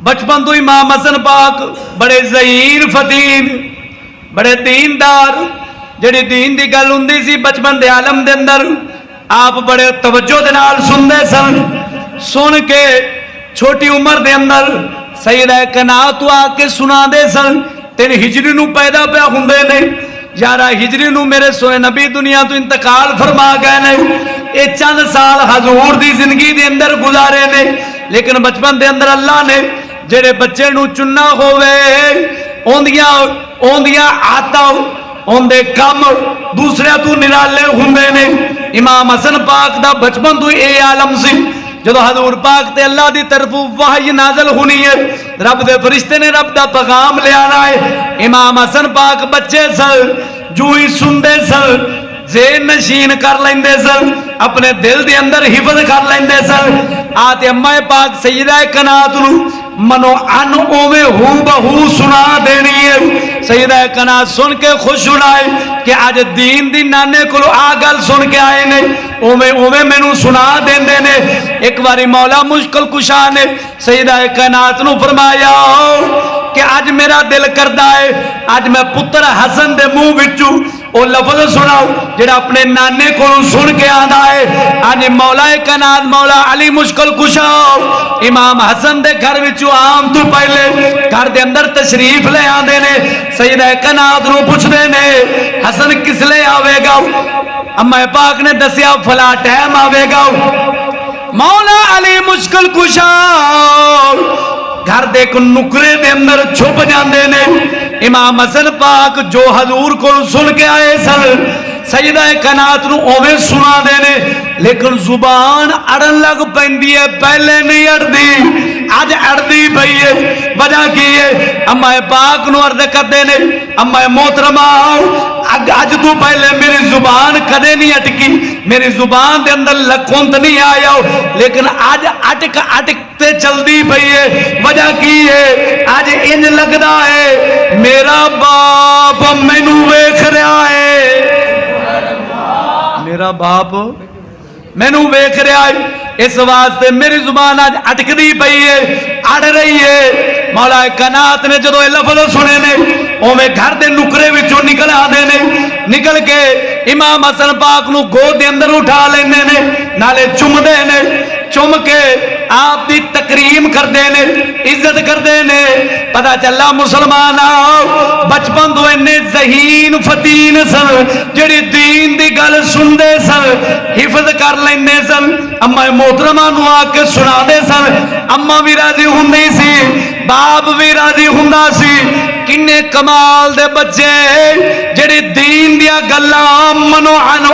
बचपन तो इमाम हसन पाक बड़े ज़हीन फतीन, बड़े दीनदार, जिहड़ी दीन की गल हुंदी सी बचपन के आलम के अंदर आप बड़े तवज्जो दे नाल सुनते सन। सुन के छोटी उम्र के अंदर सैयदा कायनात तो आके सुनाते सन। 3 हिजरी नूं पैदा पिया हुंदे ने, 11 हिजरी नूं मेरे सोने नबी दुनिया तो इंतकाल फरमा गए ने। ये चंद साल हजूर की जिंदगी के अंदर गुजारे ने, लेकिन बचपन के अंदर अल्लाह ने जेड़े बच्चे नूं चुनना होवे ओंदियां आदतां ओंदे काम दूसरे तो निराले हुंदे ने। इमाम हसन पाक दा बचपन तो ये आलम सी। जदों हजूर पाक ते अल्लाह की तरफों वही नाजल होनी है, रब दे फरिश्ते ने रब दा पैगाम ले आना है। इमाम हसन पाक बच्चे सन, जू ही सुनते सन ज़ेन नशीन कर लेंदे सन, अपने दिल के अंदर हिफज कर लेंदे सन। आते अम्मा पाक सैयदा कायनात नूं मनो अन ओवे हू बहू सुना देनी है। सैयदा कायनात सुन के खुश होना है कि अज दीन दी नाने को आ गल सुन के आए ने, ओवे ओवे मैनू सुना देंदे ने। एक बारी मौला मुश्किल कुशा ने सैयदा कायनात नूं फरमाया कि अज मेरा दिल करता है अज मैं पुत्र हसन दे मुंह विचों वो लफज सुनाओ जेड़ा अपने नाने को सुन के आंदा है। अज मौला कायनात मौला अली मुश्किल कुशा इमाम हसन दे घर विचों आम तो पहले घर दे अंदर तशरीफ ले आंदे ने। सैयदा कायनात नूं पुछदे ने हसन किसले आवेगा? अम्मा पाक ने दसिया फला टाइम आवेगा। मौला अली मुश्किल कुशा घर दे एक नुकरे दे अंदर छुप जाते ने। इमाम हसन पाक जो हजूर को सुन के आए सन सैयदा कायनात नूं ओवें सुना देने, लेकिन जुबान अड़न लग पैंदी है। पहले नहीं अड़दी, अज अड़दी पई है। वजह की है? अम्मा पाक नूं अर्ज करदे ने अम्मा मोहतरमा अज तू पहले मेरी जुबान कदे नहीं अटकी, मेरी जुबान के अंदर लकुंत नहीं आया, लेकिन अज अटक अटकते चलती पई है। वजह की है? अज इंज लगता है मेरा बाप मैनू वेख रहा है, मेरा बाप मैनू वेख रहा है। इस वास्ते मेरी जुबान अज अटकती पई है, अड़ रही है। मौला कायनात ने जो लफज सुने ने उवें घर के नुकरे विचों निकल आते ने। निकल के इमाम हसन पाक नूं गोद दे अंदर उठा लेंदे ने, नाले चुमदे ने। चुम के आप दी तकरीम करते ने, इज्जत करते ने। पता चला मुसलमान बचपन तो इन्ने ज़हीन फतीन सन, जिहड़ी दीन दी गल सुनते सन, हिफज कर लेंदे सन। अम्मा मोहतरमा नूं आके सुनाते सन। अम्मा भी राजी हुंदी सी, बाप भी राजी हुंदा सी। किन्ने कमाल दे बच्चे जिहड़े दीन दियां गल्लां मनो अन